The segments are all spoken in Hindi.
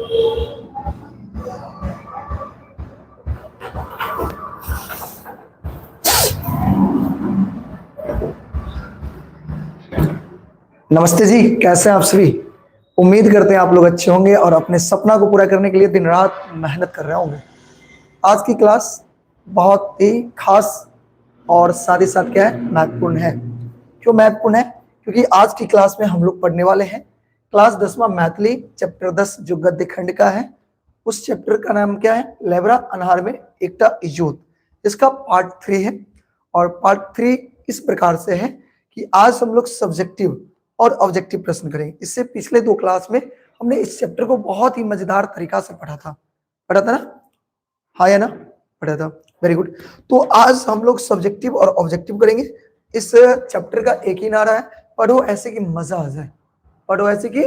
नमस्ते जी, कैसे हैं आप सभी। उम्मीद करते हैं आप लोग अच्छे होंगे और अपने सपना को पूरा करने के लिए दिन रात मेहनत कर रहे होंगे। आज की क्लास बहुत ही खास और साथ ही साथ क्या है, महत्वपूर्ण है। क्यों महत्वपूर्ण है? क्योंकि आज की क्लास में हम लोग पढ़ने वाले हैं क्लास 10वां मैथिली चैप्टर 10 जो गद्य खंड का है। उस चैप्टर का नाम क्या है? लेवरा अनहार में एकटा इजोत। इसका पार्ट 3 है और पार्ट 3 इस प्रकार से है कि आज हम लोग सब्जेक्टिव और ऑब्जेक्टिव प्रश्न करेंगे। इससे पिछले 2 क्लास में हमने इस चैप्टर को बहुत ही मजेदार तरीका से पढ़ा था ना? हाँ या ना? पढ़ा था, वेरी गुड। तो आज हम लोग सब्जेक्टिव और ऑब्जेक्टिव करेंगे। इस चैप्टर का एक ही नारा है, पढ़ो ऐसे कि मजा आ जाए, पढ़ो ऐसे कि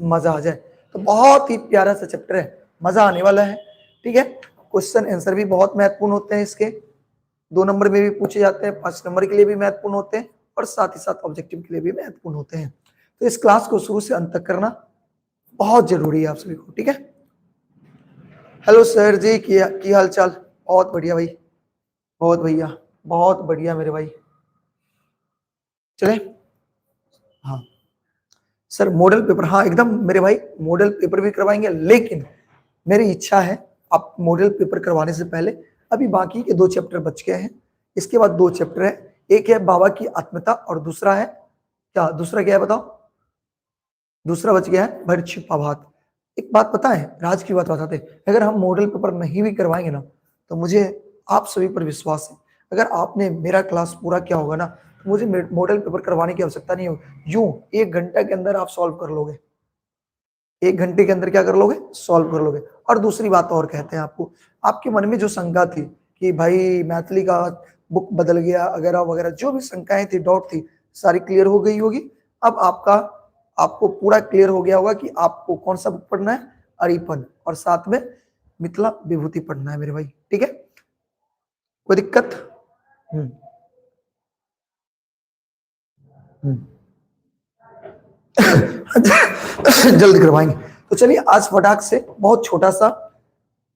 मजा आ जाए। तो बहुत ही प्यारा सा चैप्टर है, मजा आने वाला है, ठीक है। क्वेश्चन आंसर भी बहुत महत्वपूर्ण होते हैं इसके, 2 नंबर में भी पूछे जाते हैं, 5 नंबर के लिए भी महत्वपूर्ण होते हैं और साथ ही साथ ऑब्जेक्टिव के लिए भी महत्वपूर्ण होते हैं। तो इस क्लास को शुरू से अंत तक करना बहुत जरूरी है आप सभी को, ठीक है। हेलो सर जी, की हाल चाल? बहुत बढ़िया भाई, बहुत भैया, बहुत बढ़िया मेरे भाई। चले, हाँ सर मॉडल पेपर, हाँ एकदम मेरे भाई, मॉडल पेपर भी करवाएंगे, लेकिन मेरी इच्छा है आप मॉडल पेपर करवाने से पहले अभी बाकी के 2 चैप्टर बच गए हैं। इसके बाद 2 चैप्टर है, एक है बाबा की आत्मता और दूसरा है क्या? दूसरा क्या है बताओ? दूसरा बच गया है भर छिपा भात। एक बात पता है, राज की बात बताते, अगर हम मॉडल पेपर नहीं भी करवाएंगे ना, तो मुझे आप सभी पर विश्वास है, अगर आपने मेरा क्लास पूरा किया होगा ना, तो मुझे मॉडल पेपर करवाने की आवश्यकता नहीं होगी। यूं 1 घंटे के अंदर आप सॉल्व कर लोगे, 1 घंटे के अंदर क्या कर लोगे? सॉल्व कर लोगे। और दूसरी बात और कहते हैं आपको, आपके मन में जो शंका थी कि भाई मैथिली का बुक बदल गया वगैरह वगैरह, जो भी शंकाएं थी, डाउट थी, सारी क्लियर हो गई होगी। अब आपको पूरा क्लियर हो गया होगा कि आपको कौन सा बुक पढ़ना है, अरिपन, और साथ में मिथिला विभूति पढ़ना है मेरे भाई, ठीक है। कोई दिक्कत? हम्म हम्म। जल्द करवाएंगे। तो चलिए आज फटाक से बहुत छोटा सा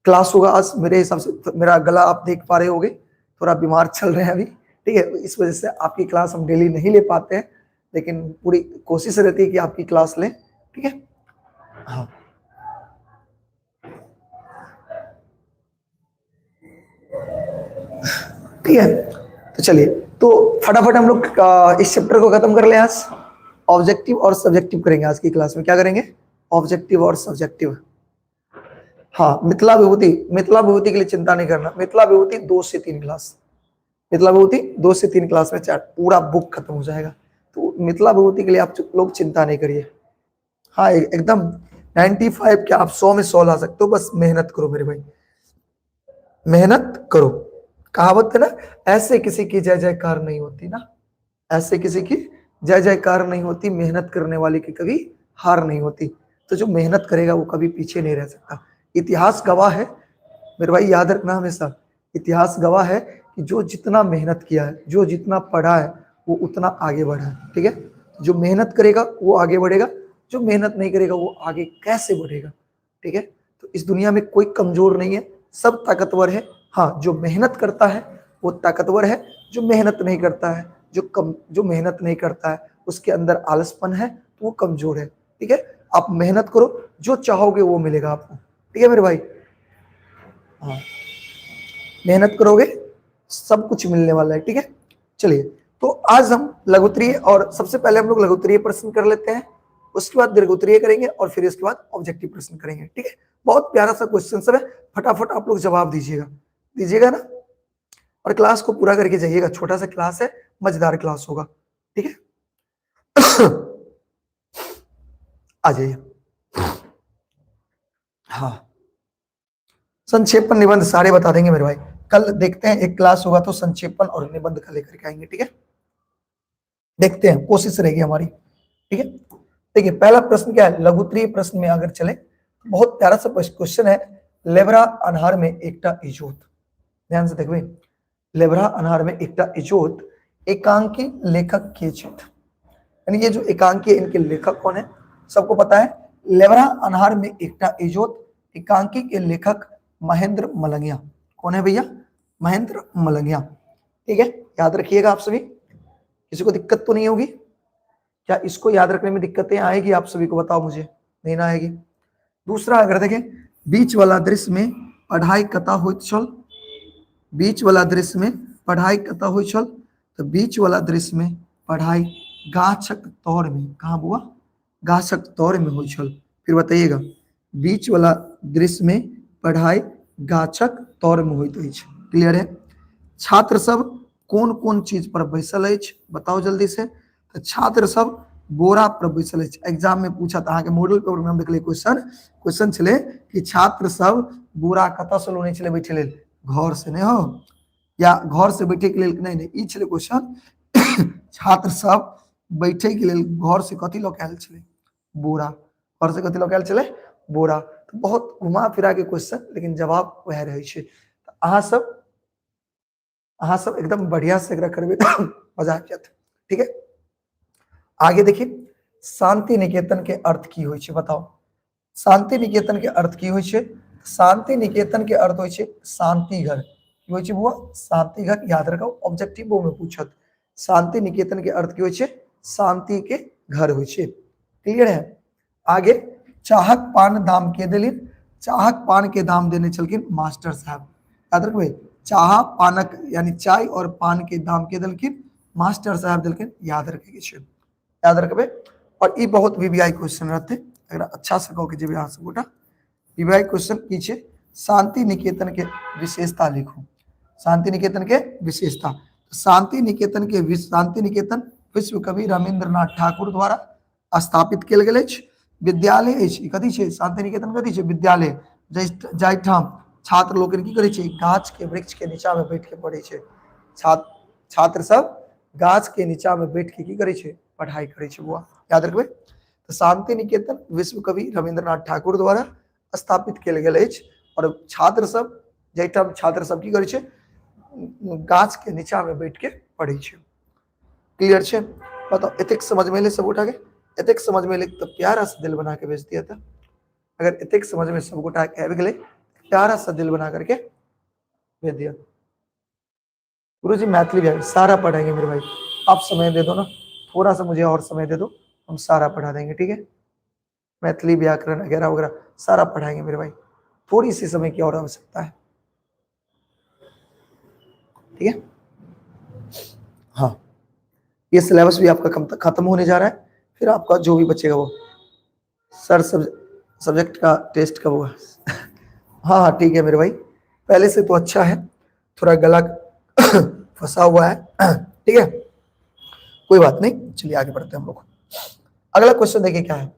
क्लास होगा आज मेरे हिसाब से। तो मेरा गला आप देख पा रहे होगे, थोड़ा बीमार चल रहे हैं अभी, ठीक है। इस वजह से आपकी क्लास हम डेली नहीं ले पाते हैं, लेकिन पूरी कोशिश रहती है कि आपकी क्लास लें, ठीक है। हाँ ठीक है। तो चलिए, तो फटाफट हम लोग इस चैप्टर को खत्म कर लें आज। ऑब्जेक्टिव और सब्जेक्टिव करेंगे आज की क्लास में। क्या करेंगे? ऑब्जेक्टिव और सब्जेक्टिव। हाँ, मिथिला विभूति, मिथिला विभूति के लिए चिंता नहीं करना। मिथिला विभूति 2 से 3 क्लास, मिथिला विभूति 2 से 3 क्लास में चार पूरा बुक खत्म हो जाएगा। तो मिथिला विभूति के लिए आप लोग चिंता नहीं करिए। हाँ एकदम 95 क्या, आप 100 में 100 ला सकते हो, बस मेहनत करो मेरे भाई, मेहनत करो। कहावत है ना, ऐसे किसी की जय जयकार नहीं होती ना, ऐसे किसी की जय जयकार नहीं होती, मेहनत करने वाले की कभी हार नहीं होती। तो जो मेहनत करेगा वो कभी पीछे नहीं रह सकता। इतिहास गवाह है मेरे भाई, याद रखना हमेशा, इतिहास गवाह है कि जो जितना मेहनत किया है, जो जितना पढ़ा है, वो उतना आगे बढ़ा है, ठीक है। जो मेहनत करेगा वो आगे बढ़ेगा, जो मेहनत नहीं करेगा वो आगे कैसे बढ़ेगा, ठीक है। तो इस दुनिया में कोई कमजोर नहीं है, सब ताकतवर है। हाँ, जो मेहनत करता है वो ताकतवर है, जो मेहनत नहीं करता है, जो मेहनत नहीं करता है उसके अंदर आलसपन है, तो वो कमजोर है, ठीक है। आप मेहनत करो, जो चाहोगे वो मिलेगा आपको, ठीक है मेरे भाई। हाँ, मेहनत करोगे सब कुछ मिलने वाला है, ठीक है। चलिए, तो आज हम लघुत्तरीय, और सबसे पहले हम लोग लघुत्तरीय प्रश्न कर लेते हैं, उसके बाद दीर्घोत्तरीय करेंगे और फिर इसके बाद ऑब्जेक्टिव प्रश्न करेंगे, ठीक है। बहुत प्यारा सा क्वेश्चन सब है, फटाफट आप लोग जवाब दीजिएगा, दीजिएगा ना, और क्लास को पूरा करके जाइएगा। छोटा सा क्लास है, मजेदार क्लास होगा, ठीक है। आ जाइए। हाँ, संक्षेपण निबंध सारे बता देंगे मेरे भाई। कल देखते हैं, एक क्लास होगा तो संक्षेपण और निबंध का लेकर के आएंगे, ठीक है। देखते हैं, कोशिश रहेगी हमारी, ठीक है। देखिए पहला प्रश्न क्या है, लघुत्तरीय प्रश्न में अगर चले, बहुत प्यारा सा क्वेश्चन है। लेबरा अनहार में एकटा इजोत, ध्यान से देखो, लेबरा अनहार में एकटा इजोत, एकांकी लेखक के चित। ये जो एकांकी, इनके लेखक कौन है? सबको पता है, लेबरा अनहार में एकटा इजोत एकांकी के लेखक महेंद्र मलंगिया। कौन है भैया? महेंद्र मलंगिया। ठीक है, याद रखिएगा आप सभी। किसी को दिक्कत तो नहीं होगी? क्या इसको याद रखने में दिक्कतें आएगी आप सभी को? बताओ मुझे, नहीं ना आएगी? दूसरा अगर देखें, बीच वाला दृश्य में पढ़ाई कथा हुई छल, बीच वाला दृश्य में पढ़ाई कथा हुई छल, तो बीच वाला दृश्य में पढ़ाई गाछक तौर में, कहाँ बुआ? गाछक तौर में हुई छल। फिर बताइएगा, बीच वाला दृश्य में पढ़ाई गाछक तौर में हुई अछि। क्लियर है? छात्र सब कौन कौन चीज पर बैसल अछि? बताओ जल्दी से। तो छात्र सब बोरा पर बैसल अछि। एग्जाम में पूछा था, के मॉडल पेपर में हम देखले क्वेश्चन छले कि छात्र सब बोरा कतऽ से लोने छले बैठे लेल? घर से नहीं हो, या घर से बैठे के लेल? नहीं, ई छले क्वेश्चन। छात्र सब बैठे के लेल घर से कथी लऽ के आयल छले? बोरा। घर से कथी लऽ के आयल छले? बोरा। तो बहुत घुमा फिरा के क्वेश्चन, लेकिन जवाब वह रहे छै। अहाँ सब एकदम बढ़िया से एकरा करबे तो मजा आ जात। ठीक है, आगे देखिए, शांति निकेतन के अर्थ की होय छै? बताओ, शांति निकेतन के अर्थ की होय छै? शांति निकेतन के अर्थ होय छै शांति घर। की होय छै बुआ? शांति घर। याद रखो, ऑब्जेक्टिव में पूछत शांति निकेतन के अर्थ की होय छै? शांति के घर होय छै। क्लियर है? आगे, चाहक पान दाम के देलिन? चाहक पान के दाम देने चलकिन मास्टर साहब। याद रखबे, चाह पानक यानी चाय और पान के दाम के देलकिन मास्टर साहब देलकिन। याद रखे के छै, याद रखबे। और ई बहुत वीवीआई क्वेश्चन रहते, अगर अच्छा से कहो कि जेबे अहाँ सब गोटा वीवीआई क्वेश्चन की छै। शांति निकेतन के विशेषता लिखो। शांति निकेतन के विशेषता। शांति निकेतन विश्व कवि रविंद्रनाथ ठाकुर द्वारा स्थापित कयल गेल अछि। विद्यालय अछि, कथी छै? शांति निकेतन कथी छै? विद्यालय, जाहिठाम छात्र लोकनि की करे छै? गाछ के वृक्ष के नीचा में बैठ के पढ़े छै। छात्र सब गाछ के नीचा में बैठ के की करे छै? पढ़ाई करे छै। बुआ याद रखबे। तो शांति निकेतन विश्व कवि रविंद्रनाथ ठाकुर द्वारा स्थापित कयल गेल अछि, और छात्र सब, जाहिठाम छात्र सब की करे छै? गाछ के नीचा में बैठ के पढ़े छै। क्लियर छै? बताओ, एतेक समझ में ले सब उठा के? एतेक समझ में ले तो प्यारा सा दिल बना के भेज दिया था। अगर एतेक समझ में सब उठा के गए, प्यारा सा दिल बना करके भेज दिया। गुरुजी मैथिली भी सारा पढ़ाएंगे मेरे भाई, आप समय दे दो ना, थोड़ा सा मुझे और समय दे दो, हम सारा पढ़ा देंगे। ठीक है, मैथिली व्याकरण वगैरह वगैरह सारा पढ़ाएंगे मेरे भाई, थोड़ी सी समय की और आवश्यकता है। ठीक है, हाँ, ये सिलेबस भी आपका खत्म होने जा रहा है, फिर आपका जो भी बचेगा वो सर सब्जेक्ट का टेस्ट कब होगा? हाँ हाँ ठीक है मेरे भाई, पहले से तो अच्छा है, थोड़ा गला फंसा हुआ है। ठीक है, कोई बात नहीं, चलिए आगे बढ़ते हैं हम लोग। अगला क्वेश्चन देखिए क्या है,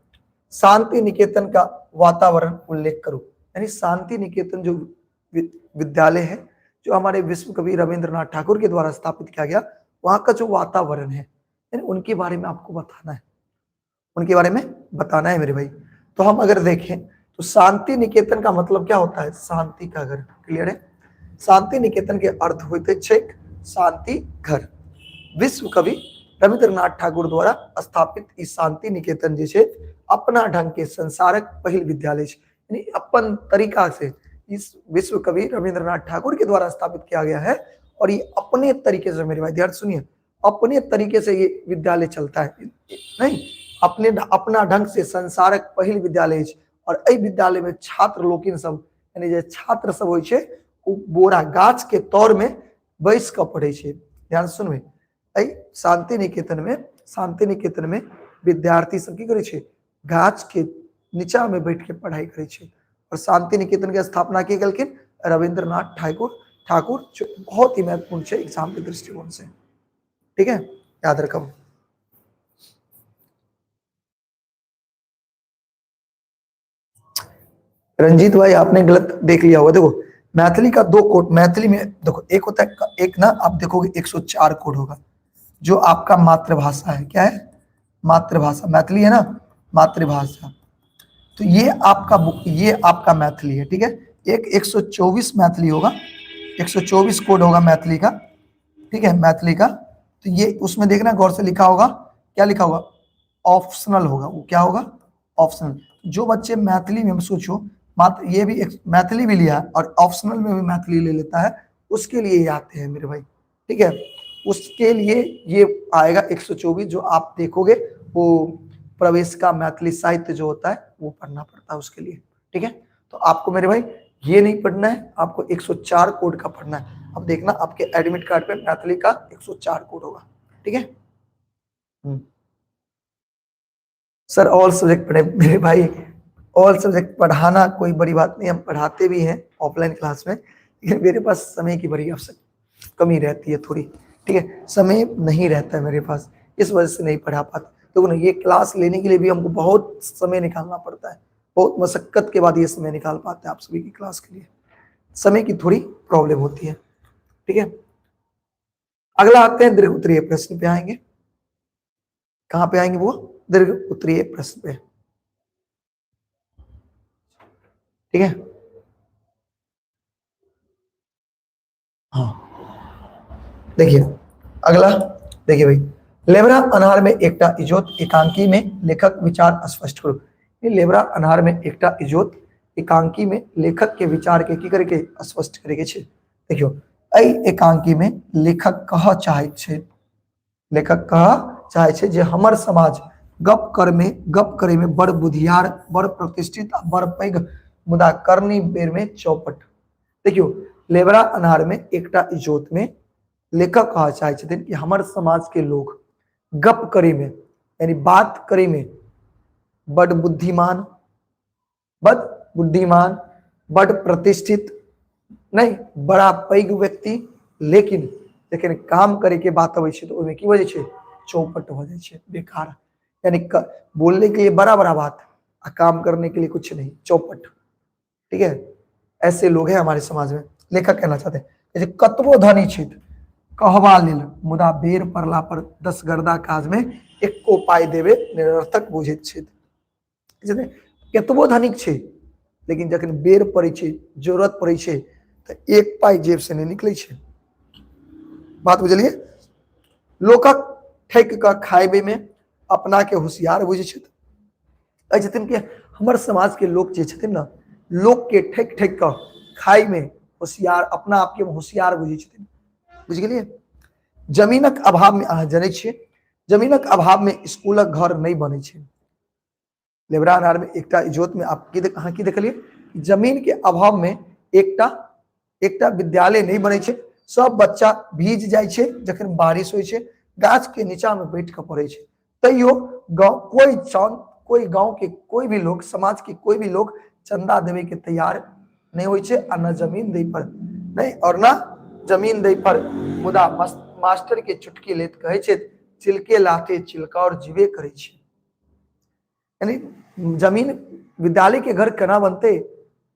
शांति निकेतन का वातावरण उल्लेख करो। यानी शांति निकेतन जो विद्यालय है, जो हमारे विश्व कवि रविंद्रनाथ ठाकुर के द्वारा स्थापित किया गया, वहां का जो वातावरण है, यानी उनके बारे में आपको बताना है, उनके बारे में बताना है मेरे भाई। तो हम अगर देखें तो शांति निकेतन का मतलब क्या होता है? शांति का घर। क्लियर है? शांति निकेतन के अर्थ होते छेक शांति घर। विश्व कवि रविंद्रनाथ ठाकुर द्वारा स्थापित ई शांति निकेतन जे छे अपना ढंग के संसारक पहिल विद्यालय छे, यानी अपन तरीका से इस विश्व कवि रविंद्रनाथ ठाकुर के द्वारा स्थापित किया गया है, और ये अपने तरीके से, मेरे भाई ध्यान सुनिए, अपने तरीके से ये विद्यालय चलता है, नहीं अपना ढंग से संसारक पहिल विद्यालय छे। और एहि विद्यालय में छात्र लोकिन सब, यानी जे छात्र सब होय छे, उ बोरा गाछ के तौर में बैस के पढ़े छे। ध्यान सुनबे, शांति निकेतन में विद्यार्थी सब की करे छे? गाछ के नीचा में बैठ के पढ़ाई करे छे। और शांति निकेतन के स्थापना की गलकिन रविंद्रनाथ ठाकुर, जो बहुत ही महत्वपूर्ण है एग्जाम के दृष्टिकोण से। ठीक है, याद रखो। रंजीत भाई आपने गलत देख लिया होगा, देखो मैथिली का 2 कोड, मैथिली में देखो एक होता है, एक ना आप देखोगे 104 कोड होगा, जो आपका मातृभाषा है। क्या है? मातृभाषा, मैथिली है ना, मातृभाषा। तो ये आपका मैथिली है। ठीक है, एक 124 मैथिली होगा, 124 कोड होगा मैथिली का। ठीक है, मैथिली का। तो ये उसमें देखना गौर से, लिखा होगा, क्या लिखा होगा? ऑप्शनल होगा। वो क्या होगा? ऑप्शनल। जो बच्चे मैथिली में, सोचो मात्र ये भी एक मैथिली भी लिया और ऑप्शनल में भी मैथिली ले लेता है, उसके लिए ये आते हैं मेरे भाई, ठीक है। उसके लिए ये आएगा 124, जो आप देखोगे वो प्रवेश का मैथिली साहित्य जो होता है वो पढ़ना पड़ता है उसके लिए, ठीक है। तो आपको मेरे भाई ये नहीं पढ़ना है, आपको 104 कोड का पढ़ना है। अब देखना आपके एडमिट कार्ड पे मैथिली का 104 कोड होगा, ठीक है। सर ऑल सब्जेक्ट पढ़े मेरे भाई, ऑल सब्जेक्ट पढ़ाना कोई बड़ी बात नहीं, हम पढ़ाते भी हैं ऑफलाइन क्लास में, लेकिन मेरे पास समय की बड़ी आवश्यक कमी रहती है थोड़ी, ठीक है। समय नहीं रहता है मेरे पास, इस वजह से नहीं पढ़ा पाता। तो ना ये क्लास लेने के लिए भी हमको बहुत समय निकालना पड़ता है, बहुत मशक्कत के बाद ये समय निकाल पाते हैं आप सभी की क्लास के लिए, समय की थोड़ी प्रॉब्लम होती है, ठीक है। अगला आते हैं दीर्घ उत्तरीय प्रश्न पे आएंगे। कहाँ पे आएंगे वो? दीर्घ उत्तरीय प्रश्न पे, ठीक है। हाँ देखिए अगला, देखिए भाई, लेबरा अनार में एकटा इजोत एकांकी में लेखक विचार स्पष्ट करो। ये लेबरा अनार में एकटा इजोत एकांकी में लेखक के विचार के की करके स्पष्ट करेके छे। देखियो एई एकांकी में लेखक कह चाहे छे, लेखक कह चाहे छे जे हमर समाज गप करे में बड़ बुधियार, बड़ प्रतिष्ठित आ बड़ पैघ, मुदा करनी बेर में चौपट। देखियो लेबरा अनार में एकटा इजोत में लेखक कह चाहे छथिन कि हमर समाज के लोग गप करे में यानी बात करे में बड़ बुद्धिमान, बड़ प्रतिष्ठित नहीं, बड़ा पैघ व्यक्ति, लेकिन काम करे के बात अबै छै तो ओहिमे की वजह छै? चौपट हो जाए छै, बेकार, यानी बोलने के लिए बड़ा बड़ा बात और काम करने के लिए कुछ नहीं, चौपट, ठीक है। ऐसे लोग हैं हमारे समाज में। लेखक कहना चाहते हैं जैसे कतबो धनी छित कहवा लेल, मुदा बेर पड़ला पर 10 गर्दा काज में एको पाई देवे निरर्थक बुझैत छित। कतबो धनिक छै लेकिन जखन बेर पड़े छै, जरूरत पड़े छै तो एक पाई जेब से नहीं निकले छै। बात बुझलिए? लोकक ठेक का खाइबे में अपना के होशियार बुझे छथिन कि हमर समाज के लोग जे छथिन ना, लोग के ठेक का खाई में होशियार, अपना आप के होशियार बुझे छथिन, बुझ गेलिए? जमीनक अभाव में अहाँ जानै छियै, जमीनक अभाव में स्कूलक घर नहीं बने छै। लेबरा अनार में एकटा इजोत में आप की अहाँ की देखलिए, जमीन के अभाव में एकटा विद्यालय नहीं बने छै। सब बच्चा भीज जाय छै जखन बारिश होय छै, गाछ के नीचा में बैठ के पढ़े छै। तैयो कोई गांव के कोई भी लोग, समाज के कोई भी लोग चंदा देवे के तैयार नहीं होय छै, आ न जमीन दे पर नहीं और ना जमीन दे पर, मुदा मास्टर के चुटकी लेत कहे छै चिलके लाते चिलकाउर जीवे करे छै। यानी जमीन, विद्यालय के घर केना बनते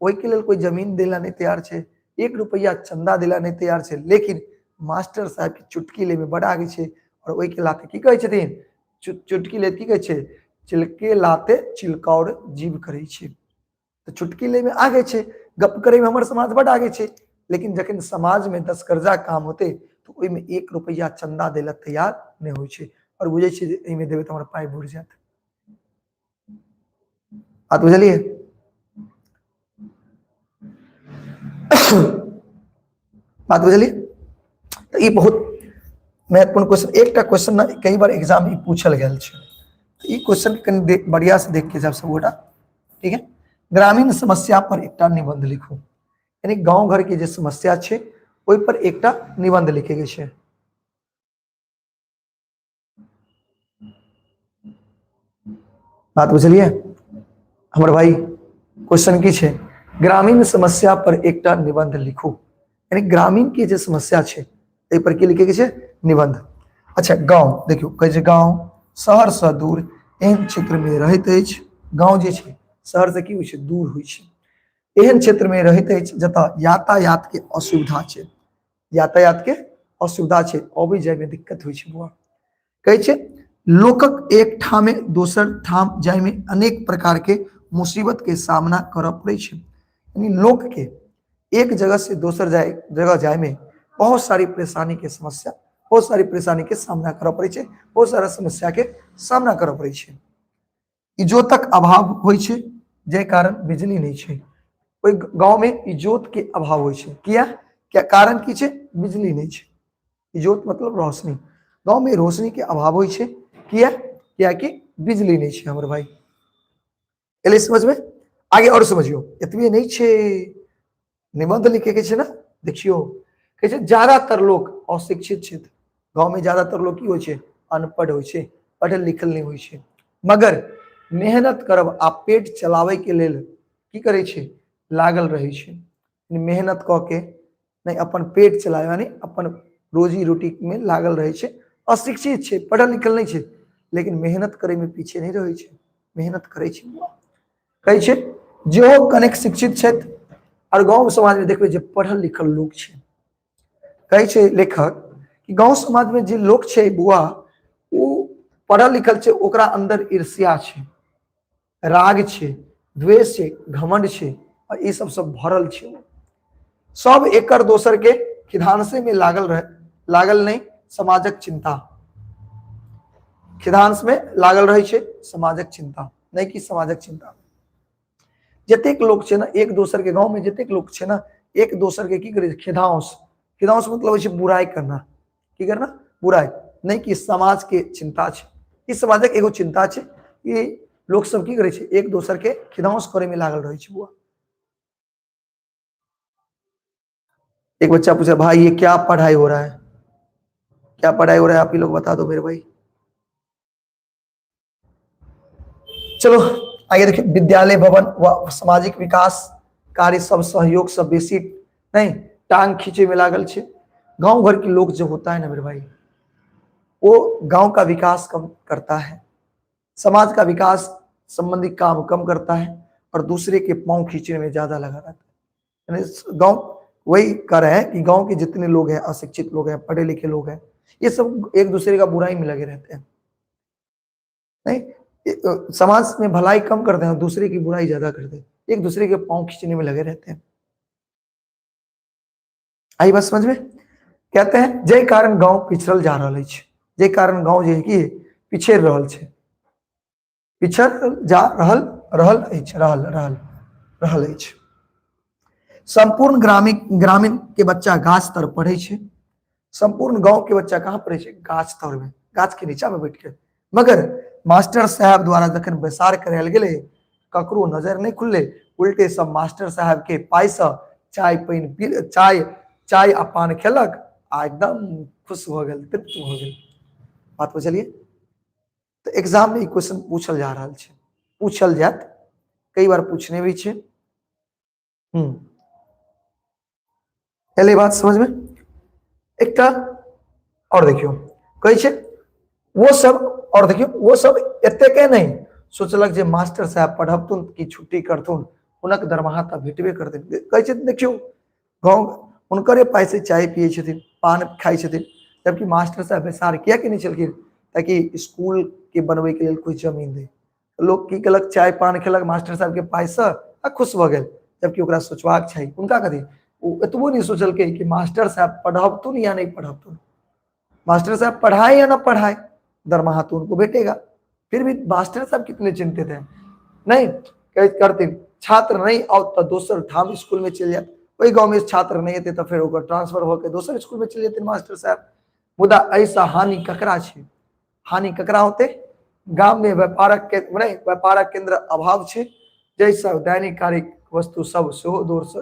ओहि के लिए कोई जमीन देला नहीं तैयार छे, 1 रुपया चंदा देला नहीं तैयार छे, लेकिन मास्टर साहब की चुटकी ले में बड़ा आगे छे और ओहि के लाते की कहे छथिन, चुटकी ले की कहे छे, चिलके लाते चिलकाउर जीव करे छे। तो चुटकी ले में आगे छे, गप करे में हमर समाज बड़ा आगे छे, लेकिन जखन समाज में 10 कर्जा काम होते तो ओहि में 1 रुपया चंदा देला तैयार नहीं होय छे, और बुझे छे जे एहि में देवे तो हमर पाई बुड़ जात। बात बुझलिए? बात बुझलिए? तो ये बहुत महत्वपूर्ण क्वेश्चन, एक क्वेश्चन ना कई बार एग्जाम में पूछल गया छे, तो ये क्वेश्चन कनि बढ़िया से देख के सब गोटा, ठीक है। ग्रामीण समस्या पर एकटा निबंध लिखू, यानी गांव घर के जे समस्या छे ओहि पर एकटा निबंध लिखे के छे। बात बुझलिए हमर भाई? क्वेश्चन की छे, ग्रामीण समस्या पर एकटा निबंध लिखू, यानी ग्रामीण की जे समस्या छे एहि पर की लिखे के छे? निबंध। अच्छा गांव देखियो कहे छै गांव शहर से दूर एहन क्षेत्र में रहैत अछि, गांव जे छै शहर से की होय छै? दूर होय छै। एहन क्षेत्र में रहैत अछि जतऽ यातायात के असुविधा छै, यातायात के असुविधा छै, अबै जाय में दिक्कत होय छै। बुआ कहे छै लोकक एक ठाम में दोसर ठाम जाय में अनेक प्रकार के मुसीबत के सामना करऽ पड़े छै, यानी लोक के एक जगह से दोसर जगह जाय में बहुत सारी परेशानी के समस्या, बहुत सारी परेशानी के सामना करऽ पड़े छै, बहुत सारा समस्या के सामना करऽ पड़े छै। इजोतक अभाव होय छै, जे कारण बिजली नहीं छै, कोई गांव में इजोत के अभाव होय छे। किया क्या कारण की छे? बिजली नहीं छे। इजोत मतलब रोशनी। गांव में रोशनी के अभाव होय छे। किया क्या कि बिजली नहीं छे हमर भाई। एले समझ में? आगे और समझियो। एतबे नहीं छे, निबंध लिखे के छे ना, देखियो कहे छे ज्यादातर लोग अशिक्षित छे। गांव में ज्यादातर लोग की होय छे? अनपढ़ होय छे, पढ़ल लिखल नहीं होय छे। मगर मेहनत करब आ पेट चलावे के लेल की करे छे? लागल रहे छे। मेहनत क के नहीं अपन पेट चलावे यानी अपन रोजी रोटी में लागल रहे छे। अशिक्षित छे, पढ़ल लिखल नहीं छे, लेकिन मेहनत करे में पीछे नहीं रहे छे, मेहनत करे छे। कहे छे जो कनेक शिक्षित छे और गांव समाज में देखबे जे पढ़ल लिखल लोग छे। कहे छे लेखक कि गांव समाज में जे लोग छे बुआ वो पढ़ल लिखल छे, ओकरा अंदर ईर्ष्या छे, राग छे, द्वेष छे, घमंड छे और ये सब भरल छे। सब एकर दोसर के खिधांसे में लागल नहीं समाजक चिंता। खिधांस में लागल रहे छे समाजक चिंता, नहीं कि समाजक चिंता। जतेक लोग छे ना एक दोसर के, गांव में जतेक लोग छे ना एक दोसर के की करे छे? खिधांस। खिधांस मतलब होय छे बुराई करना। की करना? बुराई, नहीं कि समाज के चिंता छे। इस समाजक एगो चिंता छे कि लोग सब की करे छे? एक दोसर के खिधांस करे में लागल रहे छे बुआ। एक बच्चा पूछा भाई ये क्या पढ़ाई हो रहा है? क्या पढ़ाई हो रहा है आप ही लोग बता दो मेरे भाई। चलो आगे देखिए, विद्यालय भवन व सामाजिक विकास कार्य सब सहयोग सब बेसी नहीं टांग खींचे में लागल छे। गांव घर के लोग जो होता है ना मेरे भाई, वो गांव का विकास कम करता है, समाज का विकास संबंधी काम कम करता है और दूसरे के पांव खींचने में ज्यादा लगा रहता है। गांव वही कह रहे हैं कि गांव के जितने लोग हैं, अशिक्षित लोग हैं, पढ़े लिखे लोग हैं, ये सब एक दूसरे का बुराई में लगे रहते हैं। नहीं, समाज में भलाई कम करते हैं, दूसरे की बुराई ज्यादा करते हैं, एक दूसरे के पांव खींचने में लगे रहते हैं। आई बात समझ में? कहते हैं जय कारण गांव पिछड़ल जा रहा है, जय कारण गांव जे है कि पिछड़ रहल छे, पिछड़ जा रहल अछि। संपूर्ण ग्रामीण के बच्चा गाछ तर पढ़े छे। संपूर्ण गांव के बच्चा कहाँ पढ़े छे? गाछ तर में, गाछ के नीचा में बैठ के। मगर मास्टर साहब द्वारा जखन बैसार करायल गेले ककरो नजर नहीं खुलले, उल्टे सब मास्टर साहब के पाई से चाय पानी पी, चाय आ पान खेलक आ एकदम खुश हो गए, तृप्त हो गए। बात को चलिए, तो एग्जाम में क्वेश्चन पूछल जा रहा है, पूछल जात, कई बार पूछने भी छे। पहले बात समझ में। एक और देखियो कही छे वो सब, और देखियो वो सब एते के नहीं सोचलक जे मास्टर साहब पढ़बतुन की छुट्टी करथुन, उनक दरमाहा त भेटबे करते। कहे छे देखियो गांव उनकरे पैसे चाय पिए छथिन, पान खाई छथिन, जबकि मास्टर साहब बैसार किया कि नहीं चलखिन ताकि स्कूल के बनवे के लिए कोई जमीन दे। लोग की केलक? चाय पान खेलक मास्टर साहब के पैसा आ खुश भ गेल, जबकि ओकरा सोचवाक चाहिए उनका कथी एतबो नहीं सोचलके कि मास्टर साहब पढ़बतुन या नहीं पढ़बतुन। मास्टर साहब पढ़ाए या ना पढ़ाए, दरमाहा तो उनको भेटेगा। फिर भी मास्टर साहब कितने चिंतित हैं, नहीं करते छात्र नहीं आओ तो दोसर ठाम स्कूल में चल जाते, वही गांव में छात्र नहीं थे तो फिर ओकर ट्रांसफर होकर दोसर स्कूल में चल जाते मास्टर साहब। मुदा ऐसा हानि ककरा छे? हानि ककरा होते? गांव में व्यापारक के नहीं व्यापारक केंद्र अभाव छे, जैसा दैनिक कार्य वस्तु सब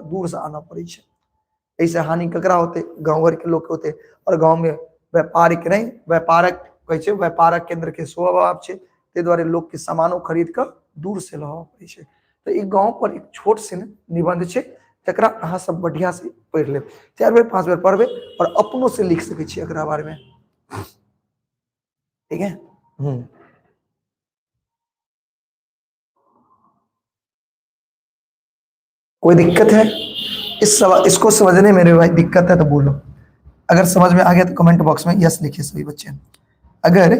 दूर से आना पड़े छे। ऐसे हानि ककरा होते? गांव घर के लोग होते। और गांव में व्यापारिक नहीं व्यापारक कहे छे व्यापारक केंद्र के स्वभाव छे, ते द्वारे लोग के सामानों खरीद कर दूर से लावा पड़े छे। तो एक गांव पर एक छोट से निबंध छे, जकरा अहाँ सब बढ़िया से पढ़ ले, 4 बेर 5 बेर पढ़बे और अपनों से लिख सके छी एकरा बारे में। ठीक है? कोई दिक्कत है इसको समझने में? मेरे भाई दिक्कत है तो बोलो। अगर समझ में आ गया तो कमेंट बॉक्स में यस लिखिए सभी बच्चे। अगर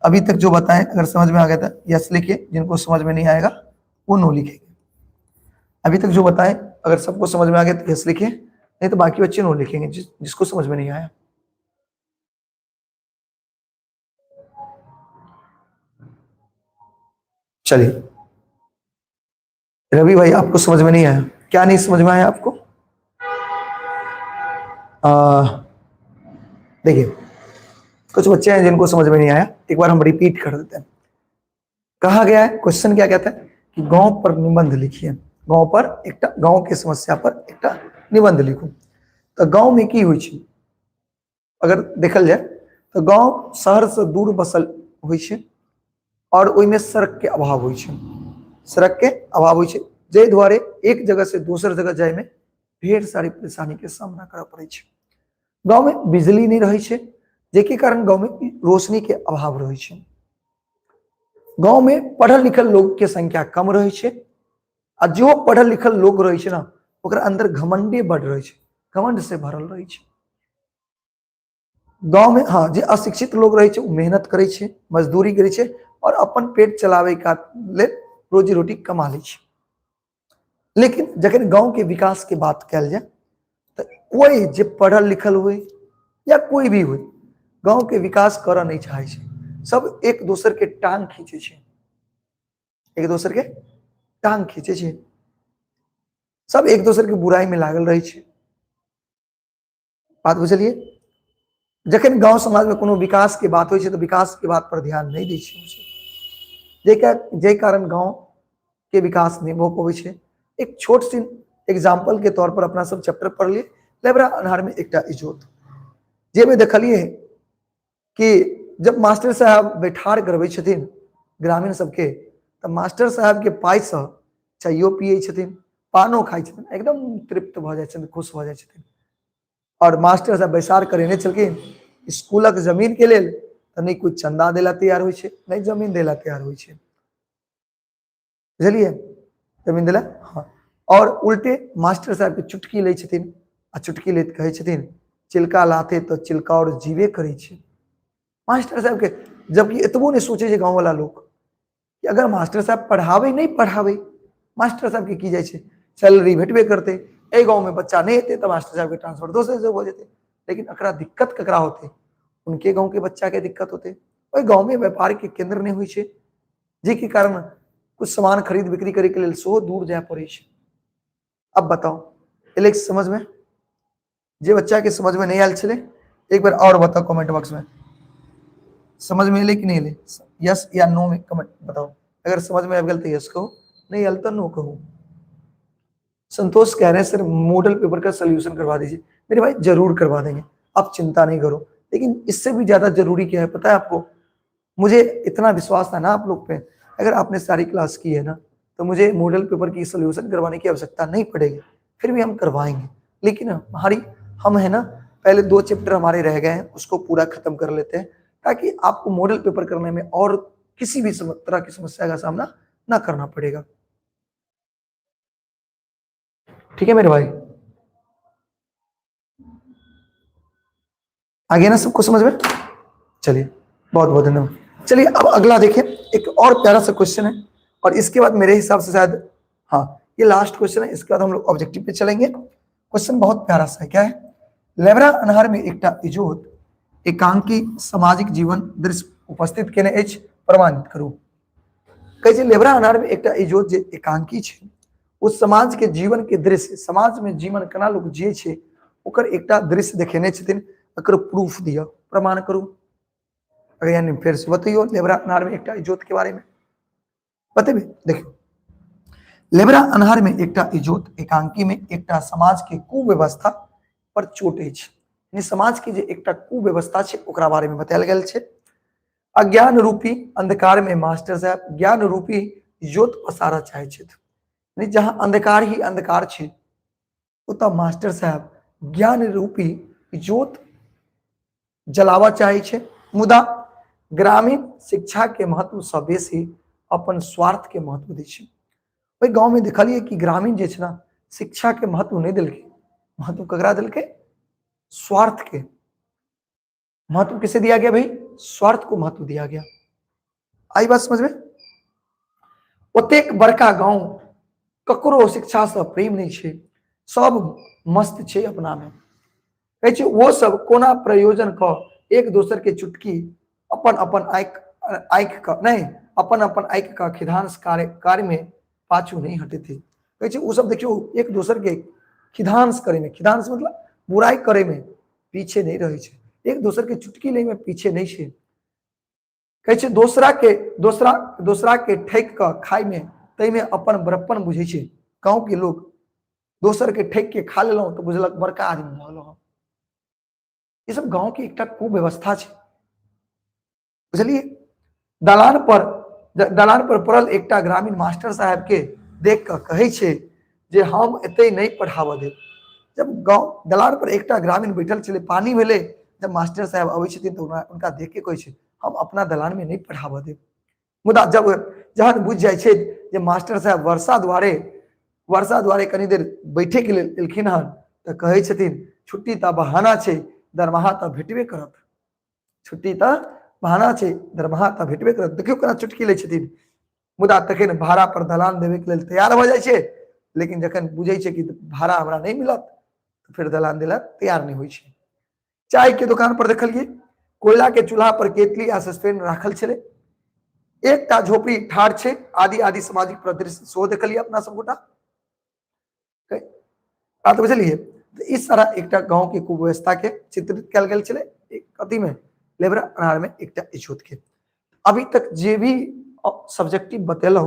अभी तक जो बताएं अगर समझ में आ गया था यस लिखिए, जिनको समझ में नहीं आएगा वो नो लिखेंगे। अभी तक जो बताएं अगर सबको समझ में आ गया तो यस लिखिए, नहीं तो बाकी बच्चे नो लिखेंगे जिसको समझ में नहीं आया। चलिए रवि भाई आपको समझ में नहीं आया क्या नहीं समझ में आया आपको? देखिए, कुछ बच्चे हैं जिनको समझ में नहीं आया, एक बार हम रिपीट कर देते हैं। कहा गया है, क्वेश्चन क्या कहता है कि गांव पर निबंध लिखिए, गांव पर एक गांव की समस्या पर एक निबंध लिखू। तो गांव में की हुई छै, अगर देखल जाए तो गांव शहर से दूर बसल हुई छै और ओइमे सड़क के अभाव हुई छै, सड़क के अभाव हुई छै, जे द्वारे एक जगह से दूसर जगह जाए में ढेर सारी परेशानी के सामना करना पड़े छै। गांव में बिजली नहीं रही छै, जेके कारण गांव में रोशनी के अभाव रही छै। गांव में पढ़ल लिखल लोग के संख्या कम रही छै, आ जो पढ़ल लिखल लोग रही छै ना, ओकरा अंदर घमंडे बढ़ रही छै, घमंड से भरल रही छै। गांव में हाँ जे अशिक्षित लोग रही छै, मेहनत करे छै, मजदूरी करे छै और अपन पेट चलावे का ले रोजी रोटी कमा ले छै। लेकिन जखन गांव के विकास के बात कल जाए तो कोई जे पढ़ल लिखल हुए या कोई भी हुए गांव के विकास करऽ नहीं चाहे छै, सब एक दूसर के टांग खींचे छै, एक दूसर के टांग खींचे छै, सब एक दूसर के बुराई में लागल रही छै। बात बुझलिए? जखन गांव समाज में कोनो विकास के बात हो तो विकास के बात पर ध्यान नहीं दै छै, जे कारण गांव के विकास नहीं हो पावे छै। एक छोट सी एग्जाम्पल के तौर पर अपना सब चैप्टर पढ़ लिए, लेबरा अन्हार में एकटा इजोत, जे में देखलिए कि जब मास्टर साहब बैठार करबै छथिन ग्रामीण सबके, तो मास्टर साहब के पाई से चाइयो पिए छथिन, पानो खाइ छथिन, एकदम तृप्त भ जाय छथिन, खुश भ जाय छथिन। और मास्टर साहब बैसार करेने छलखिन स्कूलक जमीन के लेल, तो नहीं कुछ चंदा देला तैयार होइ छै, नहीं जमीन देला तैयार होइ छै, बुझलिए? जमीन देला हाँ। और उल्टे मास्टर साहब के चुटकी लै छथिन, आ चुटकी लैत कहै छथिन चिलका लाथे तो चिलका और जीवे करै छै। मास्टर साहब के जबकि एतबो नहीं सोचे छै गाँव वाला लोग कि अगर मास्टर साहब पढ़ावे नहीं पढ़ावे, मास्टर साहब के की जाए छै, सैलरी भेटबे करते, ए गाँव में बच्चा नहीं हेते तो मास्टर साहब के ट्रांसफर दोसर जगह हो जेते। लेकिन एकरा दिक्कत ककरा होते? उनके गाँव के बच्चा के दिक्कत होते। ओहि गाँव में व्यापार के केंद्र नहीं हुई छै, जे के कारण कुछ सामान खरीद बिक्री करे के लेल सेहो दूर जाए पड़े छै। अब बताओ एले समझ में? जे बच्चा के समझ में नहीं आयल छले एक बार और बताओ कमेंट बॉक्स में, समझ में एले कि नहीं एले? यस या नो में कमेंट बताओ। अगर समझ में आ गल तो यस कहो, नहीं आयल तो नो कहो। संतोष कह रहे हैं सर मॉडल पेपर का सोल्यूशन करवा दीजिए। मेरे भाई जरूर करवा देंगे, आप चिंता नहीं करो। लेकिन इससे भी ज्यादा जरूरी क्या है पता है आपको? मुझे इतना विश्वास था ना आप लोग पे, अगर आपने सारी क्लास की है ना तो मुझे मॉडल पेपर की सोल्यूशन करवाने की आवश्यकता नहीं पड़ेगी, फिर भी हम करवाएंगे। लेकिन हमारी हम है ना पहले 2 चैप्टर हमारे रह गए हैं, उसको पूरा खत्म कर लेते हैं, ताकि आपको मॉडल पेपर करने में और किसी भी तरह की समस्या का सामना ना करना पड़ेगा। ठीक है मेरे भाई, आगे ना सबको समझ में? चलिए बहुत बहुत धन्यवाद। चलिए अब अगला देखिए, एक और प्यारा सा क्वेश्चन है, और इसके बाद मेरे हिसाब से शायद हाँ ये लास्ट क्वेश्चन है, इसके बाद हम लोग ऑब्जेक्टिव पे चलेंगे। क्वेश्चन बहुत प्यारा सा है, क्या है? लेबरा अन्हार में एकटा इजोत एकांकी सामाजिक जीवन दृश्य उपस्थित केने अछि, प्रमाणित करू। कहै छै लेबरा अन्हार में एकटा इजोत जे एकांकी छै, उस समाज के जीवन के दृश्य, समाज में जीवन केना लोग जिये छै ओकर एकटा दृश्य देखेने छथिन, एकर प्रूफ दिया, प्रमाण करू। यानी फिर से बतइयो लेबरा अन्हार में एकटा इजोत के बारे में बतेबे। देखियो लेबरा अन्हार में एकटा इजोत एकांकी में एकटा समाज के कुव्यवस्था पर चोट अछि, यानी समाज के जे एकटा कुव्यवस्था छै ओकरा बारे में बतायल गेल छै। अज्ञान रूपी अंधकार में मास्टर साहब ज्ञान रूपी इजोत पसारऽ चाहे छथि, यानी जहां अंधकार ही अंधकार छै ओतऽ मास्टर साहब ज्ञान रूपी इजोत जलावा चाहे छै। मुदा ग्रामीण शिक्षा के महत्व से बेसी अपन स्वार्थ के महत्व दै छै। ओहि गांव में देखलिए कि ग्रामीण जे छै ना शिक्षा के महत्व नहीं देलकै, महत्व ककरा देलकै? स्वार्थ के महत्व किसे दिया गया भाई? स्वार्थ को महत्व दिया गया। आई बात समझ में? ओतेक बड़का गांव ककरो शिक्षा से प्रेम नहीं छै, सब मस्त छै अपना में, कहै छै वो सब कोना प्रयोजन क एक दोसर के चुटकी अपन अपन आंख का नहीं अपन अपन आंख का खिधांस कार्य में पाछू नहीं हटे थे। कहै छै ओ सब देखियो एक दोसर के खिदांस करे में, खिदांस मतलब बुराई करे में पीछे नहीं रहे छै, एक दोसर के चुटकी ले में पीछे नहीं छै। कहै छै दोसरा के ठेक के खाय में तै में अपन बड़प्पन बुझै छै। गांव के लोग दोसर के ठेक के खा लेलौ तो बुझलक बड़का आदमी भऽ गेलौ। ये सब गांव के एकटा कुव्यवस्था छै, बुझलिए। दलान पर पड़ल एकटा ग्रामीण मास्टर साहब के देख के कहै छै जे हम एते नहीं पढ़ाबऽ देब। जब गांव दलान पर एकटा ग्रामीण बैठल छले, पानी भेले, जब मास्टर साहब अबै छथिन तो उनका देख के कहै छै हम अपना दलान में नहीं पढ़ाबऽ देब। मुदा जब जहन बुझ जाय छै जे मास्टर साहब वर्षा द्वारे कनी देर बैठे के लेल एलखिन हन तऽ कहै छथिन छुट्टी तऽ बहाना छै, दरमाहा तऽ भेटबे करत। छुट्टी तऽ बहाना छै, दरमाहा तऽ भेटबे करत। देखियो केना चुटकी लै छथिन। मुदा तखन भाड़ा पर दलान देवे के लेल तैयार भऽ जाय छै, लेकिन जखन बुझै छै कि भाड़ा हमरा नहीं मिलत तो फिर दलान देला तैयार नहीं होय छै। चाय के दुकान पर देखलिए कोयला के चूल्हा पर केतली आ सस्पेन राखल छले, एकटा झोपड़ी ठाढ़ छै, आदि आदि सामाजिक परिदृश्य सेहो देखलिए अपना सब गोटा। बात बुझलिए। तो इस तरह एकटा गांव के कुव्यवस्था के चित्रित कल गेल छले, एक कथी में, लेबरा अनार में एकटा इजोत के। अभी तक जे भी सब्जेक्टिव बतेलौ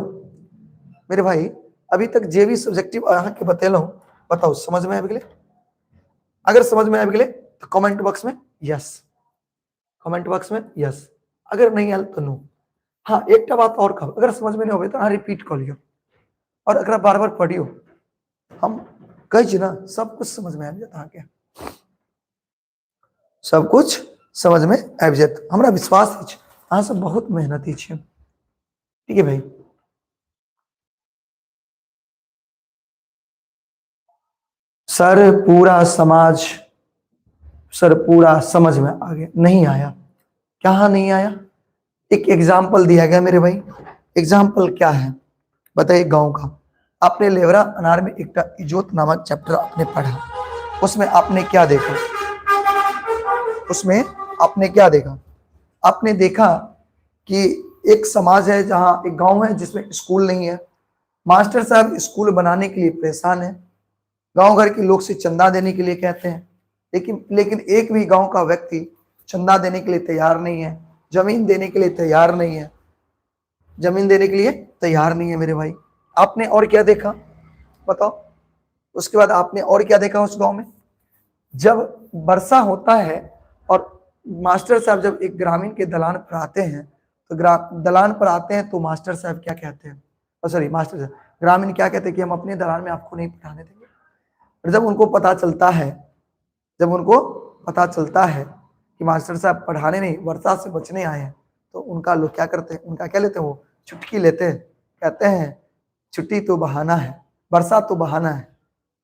मेरे भाई, अभी तक जे भी सब्जेक्टिव अहाँ के बतेलौ, बताओ समझ में आबि गेलै? अगर समझ में आबि गेलै तो कमेंट बॉक्स में यस, कमेंट बॉक्स में यस, अगर नहीं आयल तो नो। हाँ एक बात और कहब, अगर समझ में नहीं हो तो रिपीट कर लियो और अगर बार बार पढ़ियो। हम कहे छी ना सब कुछ समझ में आबि जात, अहाँ के सब कुछ समझ में आबि जात, हमरा विश्वास अछि अहाँ सब बहुत मेहनती छियै। ठीक है भाई। सर पूरा समझ में आ गया, नहीं आया? क्या नहीं आया? एक एग्जाम्पल दिया गया मेरे भाई, एग्जाम्पल क्या है बताइए। गांव का आपने लेवरा अनार में एक इजोत नामक चैप्टर आपने पढ़ा, उसमें आपने क्या देखा? उसमें आपने क्या देखा? आपने देखा कि एक समाज है, जहां एक गांव है जिसमें स्कूल नहीं है, मास्टर साहब स्कूल बनाने के लिए परेशान है, गांव घर के लोग से चंदा देने के लिए कहते हैं, लेकिन एक भी गांव का व्यक्ति चंदा देने के लिए तैयार नहीं है, जमीन देने के लिए तैयार नहीं है, जमीन देने के लिए तैयार नहीं है मेरे भाई। आपने और क्या देखा बताओ? उसके बाद आपने और क्या देखा उस गांव में? जब वर्षा होता है और मास्टर साहब जब एक ग्रामीण के दलान पर आते हैं तो दलान पर आते हैं तो मास्टर साहब क्या कहते हैं, सॉरी मास्टर साहब, ग्रामीण क्या कहते हैं कि हम अपने दलान में आपको नहीं पढ़ाने देंगे। और जब उनको पता चलता है कि मास्टर साहब पढ़ाने नहीं वर्षा से बचने आए हैं, तो उनका लोग क्या करते हैं, उनका क्या लेते हैं, वो चुटकी लेते हैं, कहते हैं छुट्टी तो बहाना है, वर्षा तो बहाना है,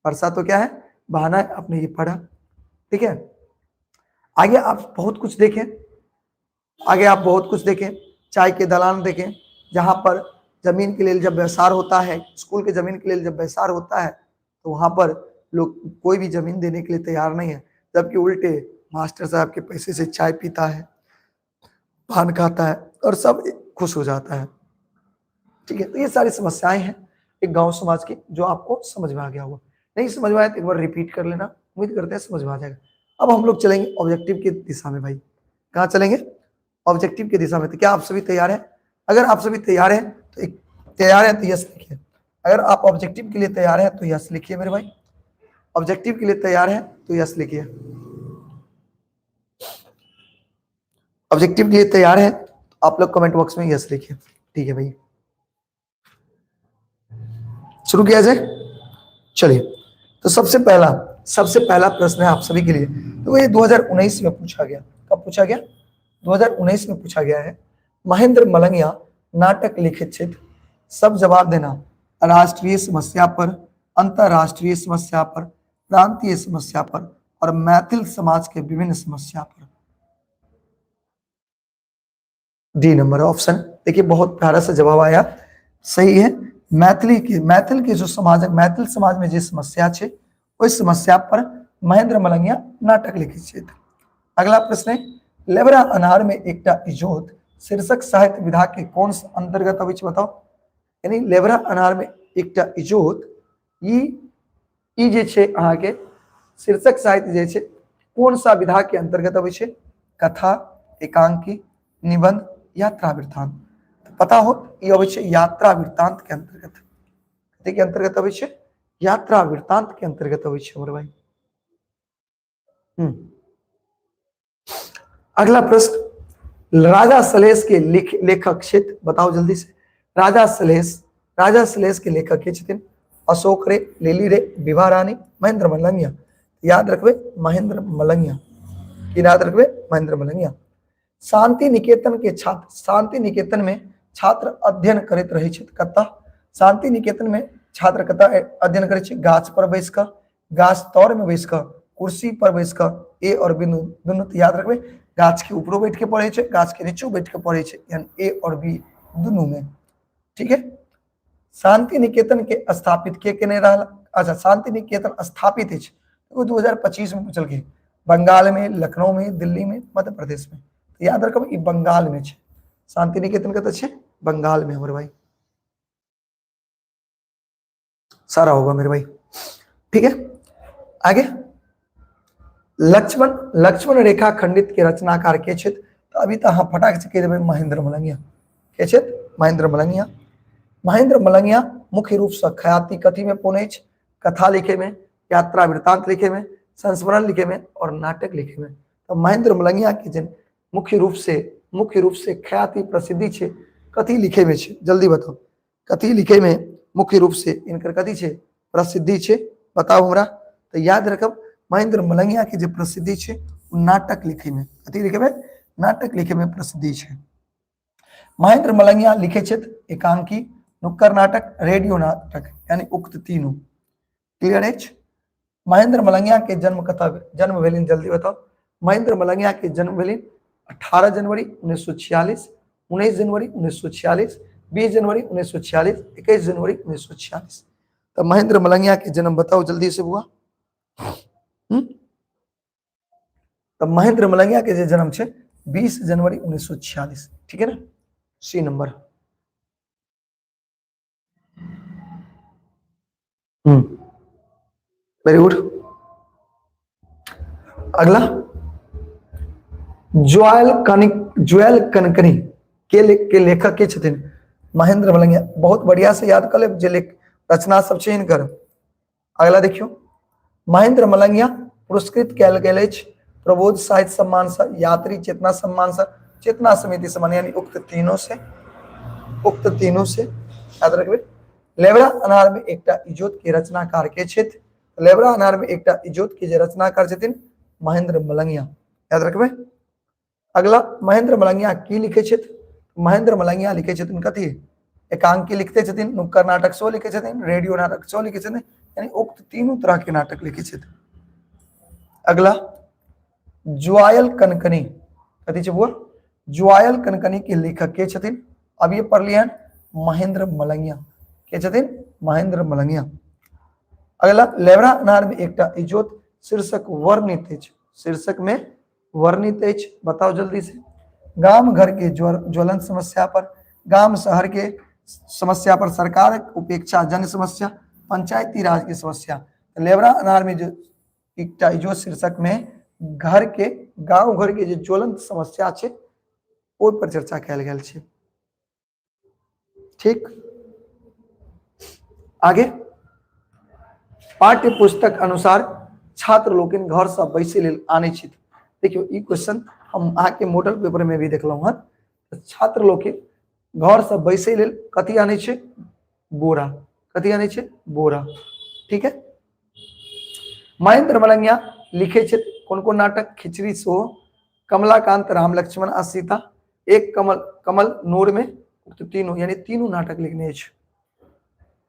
वर्षा तो क्या है, बहाना है, आपने ये पढ़ा। ठीक है, आगे आप बहुत कुछ देखें, चाय के दलान देखें, जहां पर जमीन के लिए जब व्यवसार होता है, स्कूल के जमीन के लिए जब व्यवसार होता है तो वहां पर लोग कोई भी जमीन देने के लिए तैयार नहीं है, जबकि उल्टे मास्टर साहब के पैसे से चाय पीता है, पान खाता है और सब खुश हो जाता है। ठीक है, तो ये सारी समस्याएं हैं एक गांव समाज की, जो आपको समझ में आ गया होगा। नहीं समझ में आया तो एक बार रिपीट कर लेना, उम्मीद करते हैं समझ में आ जाएगा। अब हम लोग चलेंगे ऑब्जेक्टिव की दिशा में भाई। कहाँ चलेंगे? ऑब्जेक्टिव की दिशा में। तो क्या आप सभी तैयार हैं? अगर आप सभी तैयार हैं तो तैयार है तो यस लिखिए। अगर आप ऑब्जेक्टिव के लिए तैयार हैं तो यस लिखिए मेरे भाई। ऑब्जेक्टिव के लिए तैयार है तो यस लिखिए। ऑब्जेक्टिव के लिए तैयार है तो आप लोग कमेंट बॉक्स में यस लिखिए। ठीक है भाई, शुरू किया जाए। चलिए, तो सबसे पहला प्रश्न है आप सभी के लिए, तो ये 2019 में पूछा गया। कब पूछा गया? 2019 में पूछा गया है। महेंद्र मलंगिया नाटक लिखित चित्र, सब जवाब देना। राष्ट्रीय समस्या पर, अंतरराष्ट्रीय समस्या पर, प्रांतीय समस्या पर और मैथिल समाज के विभिन्न समस्या पर। D number option. देखिए बहुत प्यारा सा जवाब आया, सही है। मैथिल के जो समाज है, मैथिल समाज में जो समस्या है उस समस्या पर महेंद्र मलंगिया नाटक लिखित छथि। अगला प्रश्न है, लेबरा अनार में एकटा इजोत शीर्षक साहित्य विधा के कौन सा अंतर्गत अबै छै बताओ? यानी लेबरा अनार में एकटा इजोत ई जे छै अहाँ के शीर्षक साहित्य जे छै कोन सा विधा के अंतर्गत अबै छै? कथा, एकांकी, निबंध, यात्रा वृत्तांत। पता हो ई अबै छै यात्रा वृत्तांत के अंतर्गत। कथी के अंतर्गत अबै छै? यात्रा वृत्तांत के अंतर्गत अबै छै हमर भाई। अगला प्रश्न, राजा सलहेश के लेखक क्षेत्र बताओ जल्दी से। राजा सलहेश के लेखक के छथिन अशोक रे, लिली रे, विभा रानी, महेंद्र मलंगिया। याद रखबे महेंद्र मलंगिया, याद रखबे महेंद्र मलंगिया। शांति निकेतन के छात्र, शांति निकेतन में छात्र अध्ययन करैत रहे छथि कतऽ? शांति निकेतन में छात्र कतऽ अध्ययन करै छै? गाछ पर बैस कऽ, गाछ तर में बैस कऽ, कुर्सी पर बैस कऽ। ए और बी दुनू याद रखबे, गाछ के ऊपरो बैठ के पढ़े छै, गाछ के नीचो बैठ के पढ़े छै, यानी ए और बी दुनू में। ठीक है। शांति निकेतन के स्थापित के केने रहला? अच्छा, शांति निकेतन स्थापित है 2025 में पूछल के, बंगाल में, लखनऊ में, दिल्ली में, मध्य प्रदेश में। तो याद रखब ई बंगाल में छै। शांति निकेतन कतऽ छै? बंगाल में हमर भाई। सारा होगा मेरे भाई। ठीक है, आगे लक्ष्मण रेखा खंडित के रचनाकार के क्षेत्र? तो अभी तो हाँ फटाक से कह देबै महेंद्र मलंगिया के क्षेत्र, महेंद्र मलंगिया। महेंद्र मलंगिया मुख्य रूप से ख्याति कथी में पौने छै? कथा लिखे में, यात्रा वृत्तांत लिखे में, संस्मरण लिखे में और नाटक लिखे में। तो महेंद्र मलंगिया के जन मुख्य रूप से ख्याति प्रसिद्धि छै कथी लिखे में छै? जल्दी बताओ, कथी लिखे में मुख्य रूप से इनकर कथी छै? प्रसिद्धि छै, बताओ हमरा। तो याद रखब महेंद्र मलंगिया की जो प्रसिद्धि छै नाटक लिखे में, कथी लिखे में? नाटक लिखे में प्रसिद्धि छै। महेंद्र मलंगिया लिखे क्षेत्र एकांकी, नुक्कड़ नाटक, रेडियो नाटक, यानी उक्त तीनों। क्लियर है? महेंद्र मलंगिया के जन्म कथा, जन्म भेलिन जल्दी बताओ। महेंद्र मलंगिया के जन्म भेलिन 18 जनवरी 1946, 19 जनवरी 1946, 20 जनवरी 1946, 21 जनवरी 1946। तो महेंद्र मलंगिया के जन्म बताओ जल्दी से बुआ। तो महेंद्र मलंगिया के जो जन्म है 20 जनवरी 1946। ठीक है ना, सी नंबर। Very good. अगला, ज्वाल कनकनी के लेखक के छथिन? महेंद्र मलंगिया। बहुत बढ़िया से याद कर ले जे रचना सब छै हिनकर। अगला देखियो, महेंद्र मलंगिया पुरस्कृत कयल गेल अछि प्रबोध साहित्य सम्मान से, यात्री चेतना सम्मान से, चेतना समिति सम्मान, यानी उक्त तीनों से याद रखबे। लेबरा अनार में एकटा इजोत के रचनाकार के क्षेत्र? लेबरा अनार में एकटा इजोत के जे रचनाकार छथिन महेंद्र मलंगिया, याद रखबे। अगला, महेंद्र मलंगिया की लिखे क्षेत्र? महेंद्र मलंगिया लिखे छथिन कथी? एकांकी लिखते छथिन, नुक्कड़ नाटक सेहो लिखे छथिन, रेडियो नाटक सेहो लिखे छथिन, यानी उक्त तीनों तरह के नाटक लिखे छथिन। अगला, ज्वाल कनकनी कथी छै बुआ? ज्वाल कनकनी के लेखक के छथिन? अब ये पढ़ लिया महेंद्र मलंगिया के छथिन? महेंद्र मलंगिया। अगला, लेबरा अनार में एकटा इजोत शीर्षक वर्णित अछि, शीर्षक में वर्णित अछि, बताओ जल्दी से। गांव घर के ज्वलन समस्या पर, गांव शहर के समस्या पर, सरकार उपेक्षा, जन समस्या, पंचायती राज की समस्या। लेबरा अनार में जो एकटा इजोत शीर्षक में घर के, गांव घर के जो ज्वलंत समस्या छै ओइ पर चर्चा कयल गेल छै। ठीक, आगे, पाठ्य पुस्तक अनुसार छात्र लोकनि घर से बैसे लेल आने छी। देखियो ई क्वेश्चन हम आके मॉडल पेपर में भी देखलहुं हन। छात्र लोकनि घर से बैसे लेल कथी आने छै? बोरा। कथी आने छै? बोरा। ठीक है। महेंद्र मलंगिया लिखे छै कौन कौन नाटक? खिचड़ी सो, कमलाकांत, राम लक्ष्मण आ सीता, एक कमल नूर में, तीनों, यानी तीनों नाटक लिखने छै।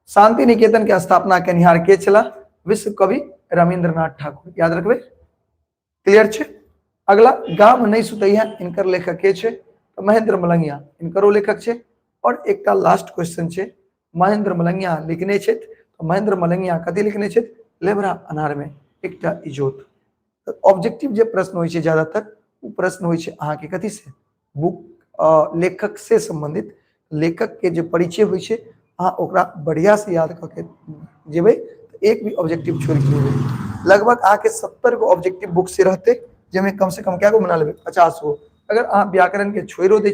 शांति निकेतन के स्थापना केनिहार के छला? विश्व कवि रविंद्रनाथ ठाकुर, याद रखबे। क्लियर छै। अगला, गाम नहीं सुतैया इनकर लेखक के छै? तो महेंद्र मलंगिया इनकरो लेखक छै। और एकटा लास्ट क्वेश्चन छै, महेंद्र मलंगिया लिखने छै तो महेंद्र मलंगिया कथी लिखने छै? लेबरा अनार में एकटा इजोत। तो ऑब्जेक्टिव जे प्रश्न होय छै ज्यादातर वो प्रश्न होय छै अहाँ के कथी से? बुक लेखक से संबंधित। लेखक के जो परिचय होय छै अहाँ ओकरा बढ़िया से याद करके जेबै एक भी ऑब्जेक्टिव छोड़ के नहीं। लगभग आके 70 को ऑब्जेक्टिव बुक से रहते जिसमें कम से कम क्या को बना लेबे 50 हो। अगर आप व्याकरण के छोड़ो दे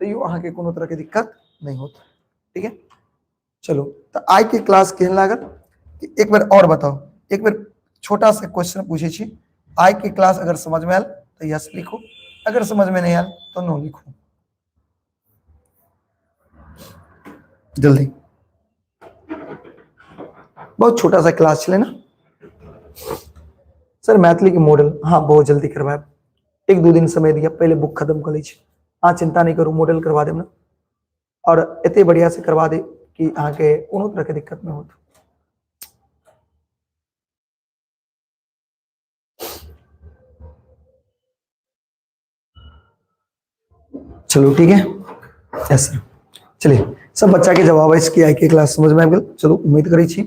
तो यू अहाँ के कोनो तरह के दिक्कत नहीं होता। ठीक है, चलो तो आज की क्लास केहन लागल एक बार और बताओ। एक बार छोटा सा क्वेश्चन पूछे छी, आज की क्लास अगर समझ में आयल तो यस लिखो, अगर समझ में नहीं आयल तो नो लिखो। जल्दी, बहुत छोटा सा क्लास चले ना सर। मैथिली के मॉडल हाँ बहुत जल्दी करवाए, एक दो दिन समय दिया, पहले बुक खत्म कर ली। हाँ चिंता नहीं करू, मॉडल करवा देब ना, और इतने बढ़िया से करवा दे कि अहाँ के कोनो तरह के दिक्कत नहीं होत। चलो ठीक है, यस सर। चलिए सब बच्चा के जवाब है इसकी आई के क्लास समझ में आ गल। चलो उम्मीद करी छी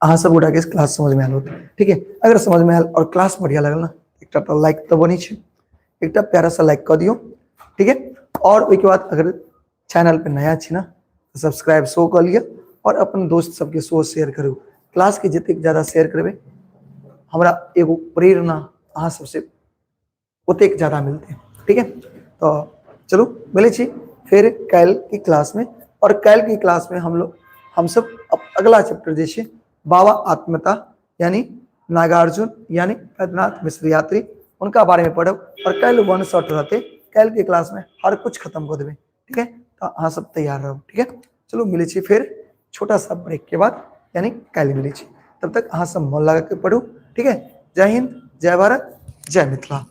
अहाँ सब गोटा के क्लास समझ में आयल होत। ठीक है, अगर समझ में आयल और क्लास बढ़िया लगल ना एक तो लाइक तो बनी छे, एक प्यारा सा लाइक कर दियो। ठीक है, और उसके बाद अगर चैनल पे नया छी ना तो सब्सक्राइब शो कर लिया और अपन दोस्त सबके शो शेयर करू। क्लास के जितने ज्यादा शेयर करबे हमरा एगो प्रेरणा अहाँ सबसे उतने ज्यादा मिलते हैं। ठीक है, तो चलो मिले छी फिर कल की क्लास में। और कल की क्लास में हम सब अगला चैप्टर जैसे बाबा आत्मता यानी नागार्जुन यानी बैद्यनाथ मिश्र यात्री उनका बारे में पढ़ो। और कल वन शॉट रहते, कल की क्लास में हर कुछ खत्म कर देवे। ठीक है, तो अहाँ सब तैयार रहो। ठीक है, चलो मिले छी फिर छोटा सा ब्रेक के बाद, यानी कल मिले छी। तब तक अहाँ सब मन लगा के पढ़ो। ठीक है, जय हिंद, जय भारत, जय मिथिला।